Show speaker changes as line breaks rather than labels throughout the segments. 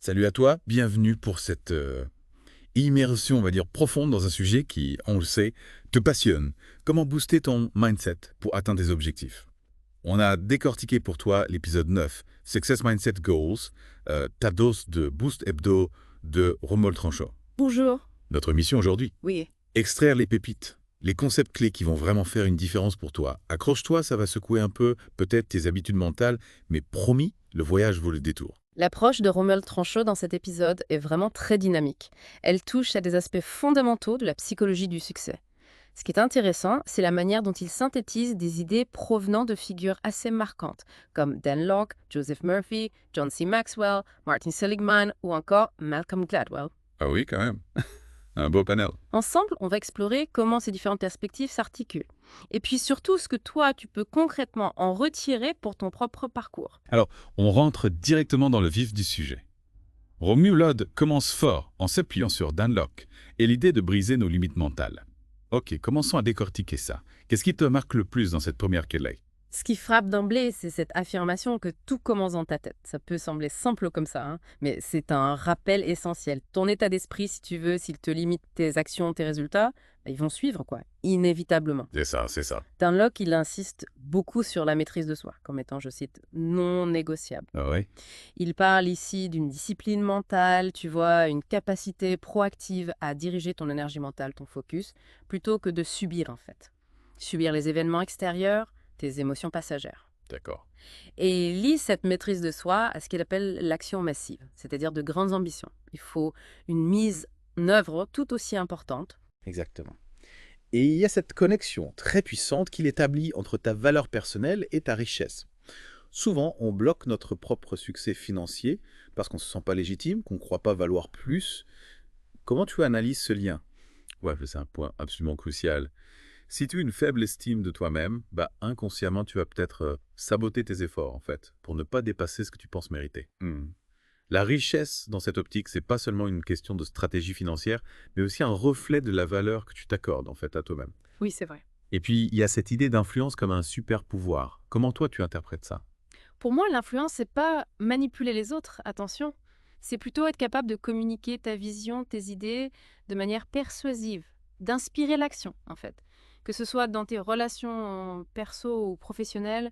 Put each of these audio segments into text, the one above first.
Salut à toi, bienvenue pour cette immersion, on va dire, profonde dans un sujet qui, on le sait, te passionne. Comment booster ton mindset pour atteindre tes objectifs? On a décortiqué pour toi l'épisode 9, Success Mindset Goals, ta dose de boost hebdo de Romuald Tranchot.
Bonjour.
Notre mission aujourd'hui,
Oui.
extraire les pépites, les concepts clés qui vont vraiment faire une différence pour toi. Accroche-toi, ça va secouer un peu peut-être tes habitudes mentales, mais promis, le voyage vaut le détour.
L'approche de Romuald Tranchot dans cet épisode est vraiment très dynamique. Elle touche à des aspects fondamentaux de la psychologie du succès. Ce qui est intéressant, c'est la manière dont il synthétise des idées provenant de figures assez marquantes, comme Dan Lok, Joseph Murphy, John C. Maxwell, Martin Seligman ou encore Malcolm Gladwell.
Ah oui, quand même. Un beau panel.
Ensemble, on va explorer comment ces différentes perspectives s'articulent. Et puis surtout, ce que toi, tu peux concrètement en retirer pour ton propre parcours.
Alors, on rentre directement dans le vif du sujet. Romuald commence fort en s'appuyant sur Dan Lok et l'idée de briser nos limites mentales. Ok, commençons à décortiquer ça. Qu'est-ce qui te marque le plus dans cette première clé?
Ce qui frappe d'emblée, c'est cette affirmation que tout commence dans ta tête. Ça peut sembler simple comme ça, hein, mais c'est un rappel essentiel. Ton état d'esprit, si tu veux, s'il te limite tes actions, tes résultats, bah, ils vont suivre, quoi, inévitablement.
C'est ça, c'est ça.
Dunlop, il insiste beaucoup sur la maîtrise de soi, comme étant, je cite, non négociable.
Ah ouais?
Il parle ici d'une discipline mentale, tu vois, une capacité proactive à diriger ton énergie mentale, ton focus, plutôt que de subir, en fait. Subir les événements extérieurs, tes émotions passagères.
D'accord.
Et il lie cette maîtrise de soi à ce qu'il appelle l'action massive, c'est-à-dire de grandes ambitions. Il faut une mise en œuvre tout aussi importante.
Exactement. Et il y a cette connexion très puissante qu'il établit entre ta valeur personnelle et ta richesse. Souvent, on bloque notre propre succès financier parce qu'on ne se sent pas légitime, qu'on ne croit pas valoir plus. Comment tu analyses ce lien?
Ouais, c'est un point absolument crucial. Si tu as une faible estime de toi-même, bah inconsciemment, tu vas peut-être saboter tes efforts, en fait, pour ne pas dépasser ce que tu penses mériter. La richesse, dans cette optique, c'est pas seulement une question de stratégie financière, mais aussi un reflet de la valeur que tu t'accordes, en fait, à toi-même.
Oui, c'est vrai.
Et puis, il y a cette idée d'influence comme un super pouvoir. Comment toi, tu interprètes ça?
Pour moi, l'influence, c'est pas manipuler les autres, attention. C'est plutôt être capable de communiquer ta vision, tes idées de manière persuasive, d'inspirer l'action, en fait. Que ce soit dans tes relations perso ou professionnelles,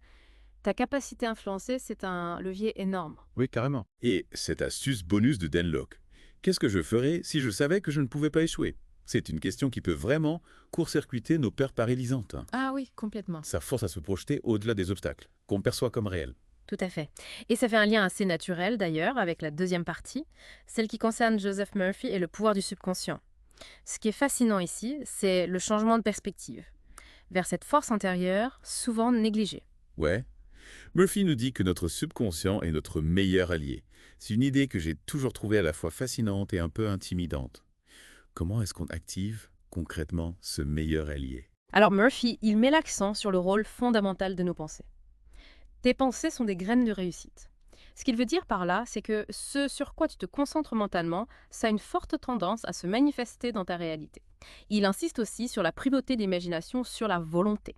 ta capacité à influencer, c'est un levier énorme.
Oui, carrément. Et cette astuce bonus de Dan Lok. Qu'est-ce que je ferais si je savais que je ne pouvais pas échouer? C'est une question qui peut vraiment court-circuiter nos peurs paralysantes.
Ah oui, complètement.
Ça force à se projeter au-delà des obstacles, qu'on perçoit comme réels.
Tout à fait. Et ça fait un lien assez naturel d'ailleurs avec la deuxième partie, celle qui concerne Joseph Murphy et le pouvoir du subconscient. Ce qui est fascinant ici, c'est le changement de perspective vers cette force intérieure souvent négligée.
Ouais. Murphy nous dit que notre subconscient est notre meilleur allié. C'est une idée que j'ai toujours trouvée à la fois fascinante et un peu intimidante. Comment est-ce qu'on active concrètement ce meilleur allié?
Alors Murphy, il met l'accent sur le rôle fondamental de nos pensées. Tes pensées sont des graines de réussite. Ce qu'il veut dire par là, c'est que ce sur quoi tu te concentres mentalement, ça a une forte tendance à se manifester dans ta réalité. Il insiste aussi sur la primauté de l'imagination sur la volonté.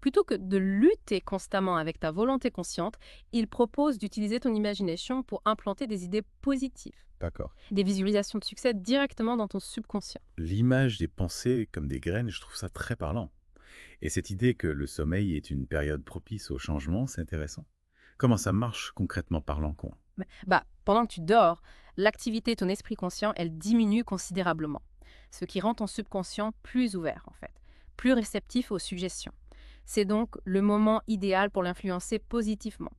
Plutôt que de lutter constamment avec ta volonté consciente, il propose d'utiliser ton imagination pour implanter des idées positives,
D'accord.
des visualisations de succès directement dans ton subconscient.
L'image des pensées comme des graines, je trouve ça très parlant. Et cette idée que le sommeil est une période propice au changement, c'est intéressant. Comment ça marche concrètement parlant, quoi?
Pendant que tu dors, l'activité de ton esprit conscient, elle diminue considérablement, ce qui rend ton subconscient plus ouvert en fait, plus réceptif aux suggestions. C'est donc le moment idéal pour l'influencer positivement.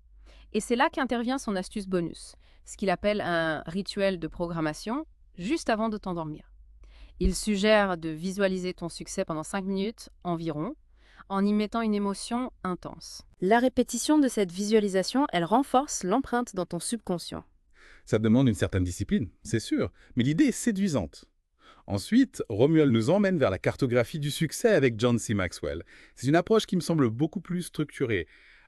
Et c'est là qu'intervient son astuce bonus, ce qu'il appelle un rituel de programmation juste avant de t'endormir. Il suggère de visualiser ton succès pendant 5 minutes environ, en y mettant une émotion intense. La répétition de cette visualisation, elle renforce l'empreinte dans ton subconscient.
Ça demande une certaine discipline, c'est sûr, mais l'idée est séduisante. Ensuite, Romuald nous emmène vers la cartographie du succès avec John C. Maxwell. C'est une approche qui me semble beaucoup plus structurée,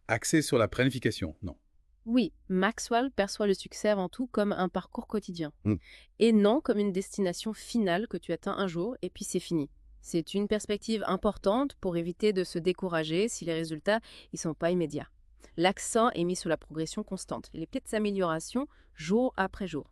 axée sur la planification, non?
Oui, Maxwell perçoit le succès avant tout comme un parcours quotidien,
Hmm.
et non comme une destination finale que tu atteins un jour et puis c'est fini. C'est une perspective importante pour éviter de se décourager si les résultats ne sont pas immédiats. L'accent est mis sur la progression constante, les petites améliorations jour après jour.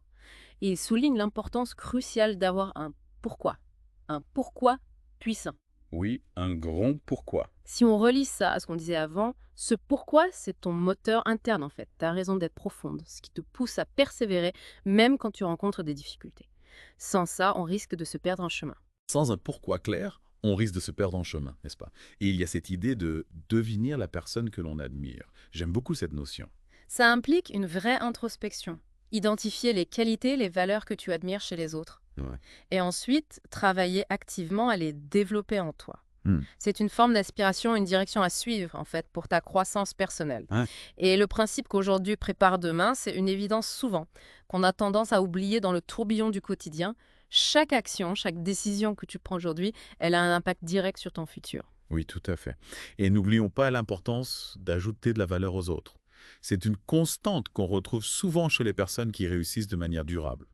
Et il souligne l'importance cruciale d'avoir un pourquoi puissant.
Oui, un grand pourquoi.
Si on relie ça à ce qu'on disait avant, ce pourquoi, c'est ton moteur interne en fait, ta raison d'être profonde, ce qui te pousse à persévérer même quand tu rencontres des difficultés. Sans ça, on risque de se perdre en chemin.
Sans un pourquoi clair, on risque de se perdre en chemin, n'est-ce pas? Et il y a cette idée de devenir la personne que l'on admire. J'aime beaucoup cette notion.
Ça implique une vraie introspection. Identifier les qualités, les valeurs que tu admires chez les autres.
Ouais.
Et ensuite, travailler activement à les développer en toi.
Hmm.
C'est une forme d'aspiration, une direction à suivre, en fait, pour ta croissance personnelle.
Ouais.
Et le principe qu'aujourd'hui prépare demain, c'est une évidence souvent, qu'on a tendance à oublier dans le tourbillon du quotidien. Chaque action, chaque décision que tu prends aujourd'hui, elle a un impact direct sur ton futur.
Oui, tout à fait. Et n'oublions pas l'importance d'ajouter de la valeur aux autres. C'est une constante qu'on retrouve souvent chez les personnes qui réussissent de manière durable.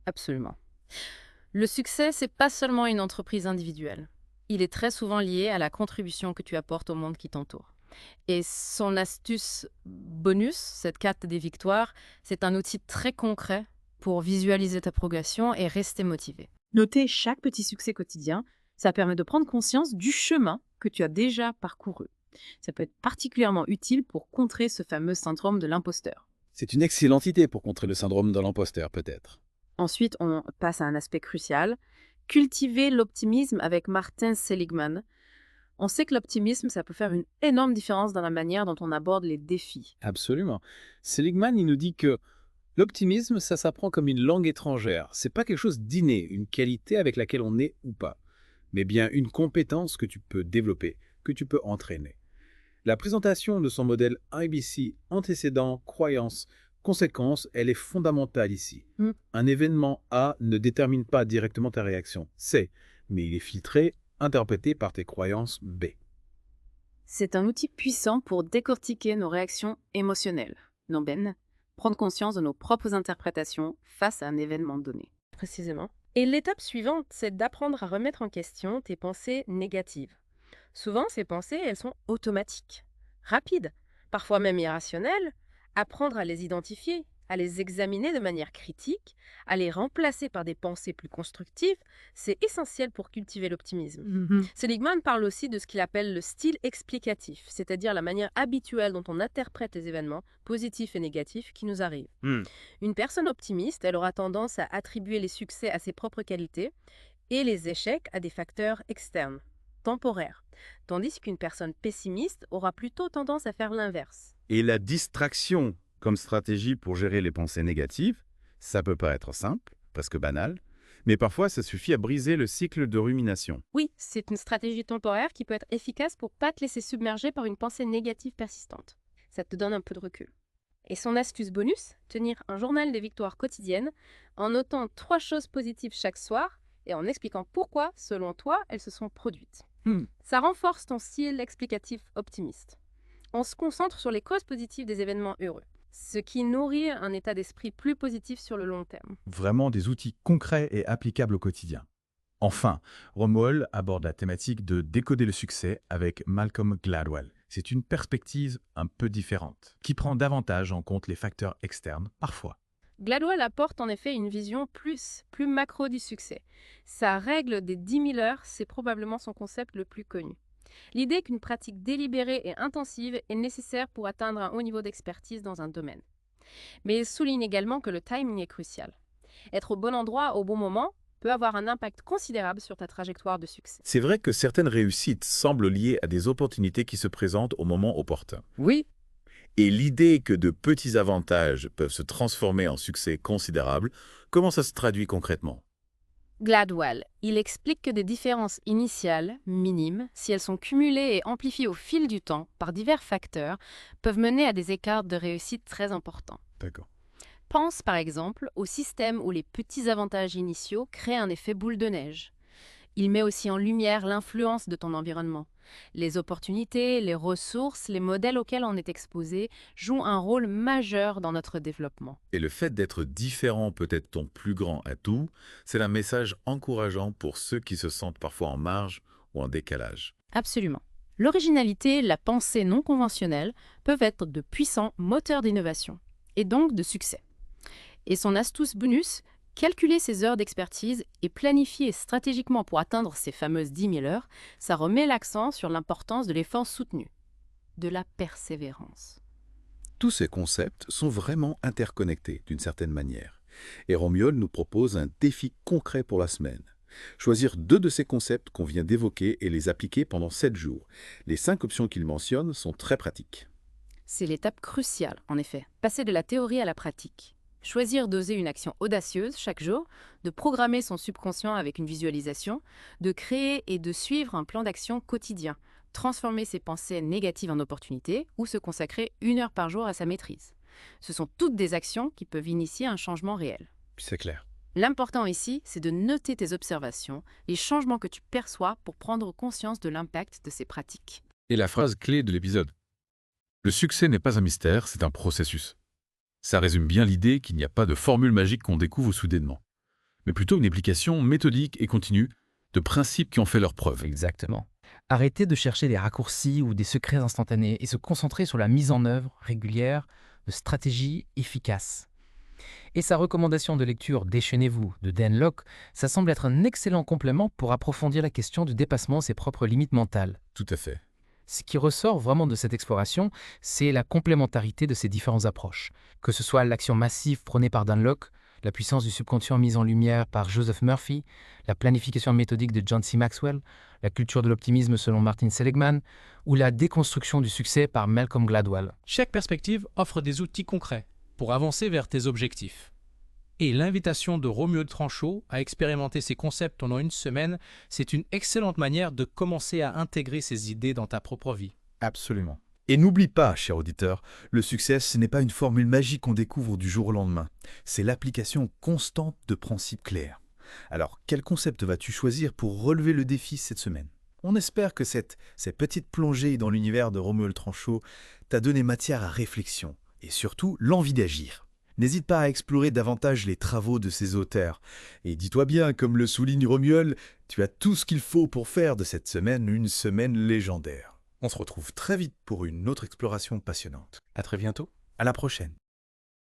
Absolument. Le succès, c'est pas seulement une entreprise individuelle. Il est très souvent lié à la contribution que tu apportes au monde qui t'entoure. Et son astuce bonus, cette carte des victoires, c'est un outil très concret pour visualiser ta progression et rester motivé. Noter chaque petit succès quotidien, ça permet de prendre conscience du chemin que tu as déjà parcouru. Ça peut être particulièrement utile pour contrer ce fameux syndrome de l'imposteur.
C'est une excellente idée pour contrer le syndrome de l'imposteur, peut-être.
Ensuite, on passe à un aspect crucial. Cultiver l'optimisme avec Martin Seligman. On sait que l'optimisme, ça peut faire une énorme différence dans la manière dont on aborde les défis.
Absolument. Seligman, il nous dit que l'optimisme, ça s'apprend comme une langue étrangère. C'est pas quelque chose d'inné, une qualité avec laquelle on est ou pas, mais bien une compétence que tu peux développer, que tu peux entraîner. La présentation de son modèle IBC, antécédent, croyance, conséquence, elle est fondamentale ici. Un événement A ne détermine pas directement ta réaction C, mais il est filtré, interprété par tes croyances B.
C'est un outil puissant pour décortiquer nos réactions émotionnelles, non ben, prendre conscience de nos propres interprétations face à un événement donné. Précisément. Et l'étape suivante, c'est d'apprendre à remettre en question tes pensées négatives. Souvent, ces pensées, elles sont automatiques, rapides, parfois même irrationnelles. Apprendre à les identifier, à les examiner de manière critique, à les remplacer par des pensées plus constructives, c'est essentiel pour cultiver l'optimisme. Seligman parle aussi de ce qu'il appelle le style explicatif, c'est-à-dire la manière habituelle dont on interprète les événements, positifs et négatifs, qui nous arrivent. Une personne optimiste, elle aura tendance à attribuer les succès à ses propres qualités et les échecs à des facteurs externes, temporaires, tandis qu'une personne pessimiste aura plutôt tendance à faire l'inverse.
Et la distraction comme stratégie pour gérer les pensées négatives, ça peut paraître simple, presque banal, mais parfois ça suffit à briser le cycle de rumination.
Oui, c'est une stratégie temporaire qui peut être efficace pour ne pas te laisser submerger par une pensée négative persistante. Ça te donne un peu de recul. Et son astuce bonus, tenir un journal des victoires quotidiennes en notant 3 choses positives chaque soir et en expliquant pourquoi, selon toi, elles se sont produites. Ça renforce ton style explicatif optimiste. On se concentre sur les causes positives des événements heureux, ce qui nourrit un état d'esprit plus positif sur le long terme.
Vraiment des outils concrets et applicables au quotidien. Enfin, Romuald aborde la thématique de décoder le succès avec Malcolm Gladwell. C'est une perspective un peu différente, qui prend davantage en compte les facteurs externes, parfois.
Gladwell apporte en effet une vision plus macro du succès. Sa règle des 10 000 heures, c'est probablement son concept le plus connu. L'idée qu'une pratique délibérée et intensive est nécessaire pour atteindre un haut niveau d'expertise dans un domaine. Mais il souligne également que le timing est crucial. Être au bon endroit au bon moment peut avoir un impact considérable sur ta trajectoire de succès.
C'est vrai que certaines réussites semblent liées à des opportunités qui se présentent au moment opportun.
Oui.
Et l'idée que de petits avantages peuvent se transformer en succès considérable, comment ça se traduit concrètement ?
Gladwell, il explique que des différences initiales, minimes, si elles sont cumulées et amplifiées au fil du temps par divers facteurs, peuvent mener à des écarts de réussite très importants.
D'accord.
Pense par exemple au système où les petits avantages initiaux créent un effet boule de neige. Il met aussi en lumière l'influence de ton environnement. Les opportunités, les ressources, les modèles auxquels on est exposé jouent un rôle majeur dans notre développement.
Et le fait d'être différent peut être ton plus grand atout, c'est un message encourageant pour ceux qui se sentent parfois en marge ou en décalage.
Absolument. L'originalité, la pensée non conventionnelle peuvent être de puissants moteurs d'innovation et donc de succès. Et son astuce bonus, Calculer ses heures d'expertise et planifier stratégiquement pour atteindre ces fameuses 10 000 heures, ça remet l'accent sur l'importance de l'effort soutenu, de la persévérance.
Tous ces concepts sont vraiment interconnectés d'une certaine manière. Et Romuald nous propose un défi concret pour la semaine. Choisir 2 de ces concepts qu'on vient d'évoquer et les appliquer pendant 7 jours. Les 5 options qu'il mentionne sont très pratiques.
C'est l'étape cruciale, en effet, passer de la théorie à la pratique. Choisir d'oser une action audacieuse chaque jour, de programmer son subconscient avec une visualisation, de créer et de suivre un plan d'action quotidien, transformer ses pensées négatives en opportunités ou se consacrer 1 heure par jour à sa maîtrise. Ce sont toutes des actions qui peuvent initier un changement réel.
C'est clair.
L'important ici, c'est de noter tes observations, les changements que tu perçois pour prendre conscience de l'impact de ces pratiques.
Et la phrase clé de l'épisode. Le succès n'est pas un mystère, c'est un processus. Ça résume bien l'idée qu'il n'y a pas de formule magique qu'on découvre soudainement, mais plutôt une application méthodique et continue de principes qui ont fait leurs preuves.
Exactement. Arrêtez de chercher des raccourcis ou des secrets instantanés et se concentrer sur la mise en œuvre régulière de stratégies efficaces. Et sa recommandation de lecture « Déchaînez-vous » de Dan Lok, ça semble être un excellent complément pour approfondir la question du dépassement de ses propres limites mentales.
Tout à fait.
Ce qui ressort vraiment de cette exploration, c'est la complémentarité de ces différentes approches. Que ce soit l'action massive prônée par Dan Lok, la puissance du subconscient mise en lumière par Joseph Murphy, la planification méthodique de John C. Maxwell, la culture de l'optimisme selon Martin Seligman, ou la déconstruction du succès par Malcolm Gladwell.
Chaque perspective offre des outils concrets pour avancer vers tes objectifs. Et l'invitation de Romuald Tranchot à expérimenter ces concepts pendant 1 semaine, c'est une excellente manière de commencer à intégrer ces idées dans ta propre vie.
Absolument. Et n'oublie pas, cher auditeur, le succès, ce n'est pas une formule magique qu'on découvre du jour au lendemain. C'est l'application constante de principes clairs. Alors, quel concept vas-tu choisir pour relever le défi cette semaine? On espère que cette petite plongée dans l'univers de Romuald Tranchot t'a donné matière à réflexion et surtout l'envie d'agir. N'hésite pas à explorer davantage les travaux de ces auteurs. Et dis-toi bien, comme le souligne Romuald, tu as tout ce qu'il faut pour faire de cette semaine une semaine légendaire. On se retrouve très vite pour une autre exploration passionnante.
À très bientôt.
À la prochaine.